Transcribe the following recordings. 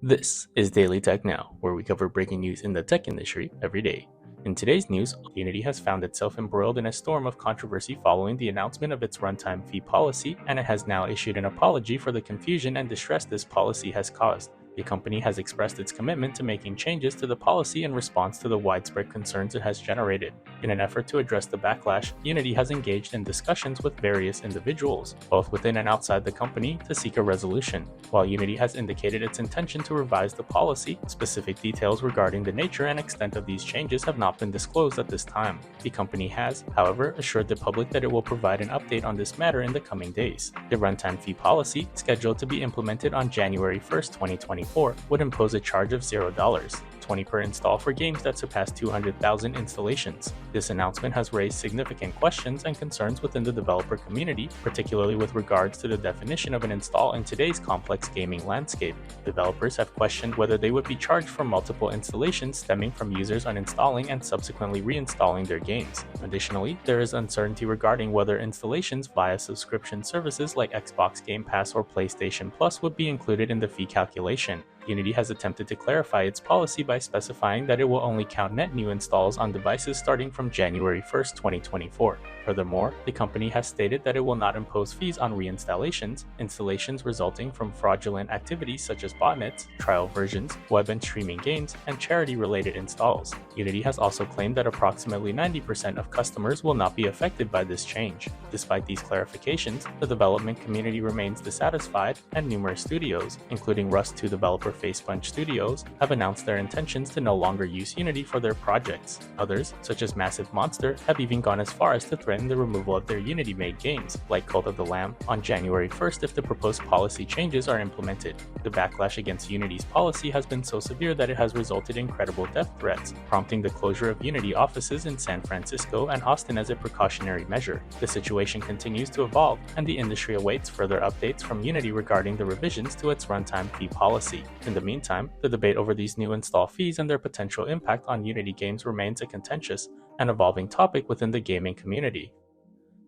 This is Daily Tech Now, where we cover breaking news in the tech industry every day. In today's news, Unity has found itself embroiled in a storm of controversy following the announcement of its runtime fee policy, and it has now issued an apology for the confusion and distress this policy has caused. The company has expressed its commitment to making changes to the policy in response to the widespread concerns it has generated. In an effort to address the backlash, Unity has engaged in discussions with various individuals, both within and outside the company, to seek a resolution. While Unity has indicated its intention to revise the policy, specific details regarding the nature and extent of these changes have not been disclosed at this time. The company has, however, assured the public that it will provide an update on this matter in the coming days. The runtime fee policy, scheduled to be implemented on January 1st, 2024, would impose a charge of $0, 20 per install for games that surpass 200,000 installations. This announcement has raised significant questions and concerns within the developer community, particularly with regards to the definition of an install in today's complex gaming landscape. Developers have questioned whether they would be charged for multiple installations stemming from users uninstalling and subsequently reinstalling their games. Additionally, there is uncertainty regarding whether installations via subscription services like Xbox Game Pass or PlayStation Plus would be included in the fee calculation. Unity has attempted to clarify its policy by specifying that it will only count net new installs on devices starting from January 1st, 2024. Furthermore, the company has stated that it will not impose fees on reinstallations, installations resulting from fraudulent activities such as botnets, trial versions, web and streaming games, and charity-related installs. Unity has also claimed that approximately 90% of customers will not be affected by this change. Despite these clarifications, the development community remains dissatisfied, and numerous studios, including Rust 2 developer Facepunch Studios, have announced their intentions to no longer use Unity for their projects. Others, such as Massive Monster, have even gone as far as to threaten the removal of their Unity-made games, like Cult of the Lamb, on January 1st if the proposed policy changes are implemented. The backlash against Unity's policy has been so severe that it has resulted in credible death threats, prompting the closure of Unity offices in San Francisco and Austin as a precautionary measure. The situation continues to evolve, and the industry awaits further updates from Unity regarding the revisions to its runtime fee policy. In the meantime, the debate over these new install fees and their potential impact on Unity games remains a contentious and evolving topic within the gaming community.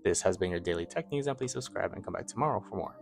This has been your Daily Tech News, and please subscribe and come back tomorrow for more.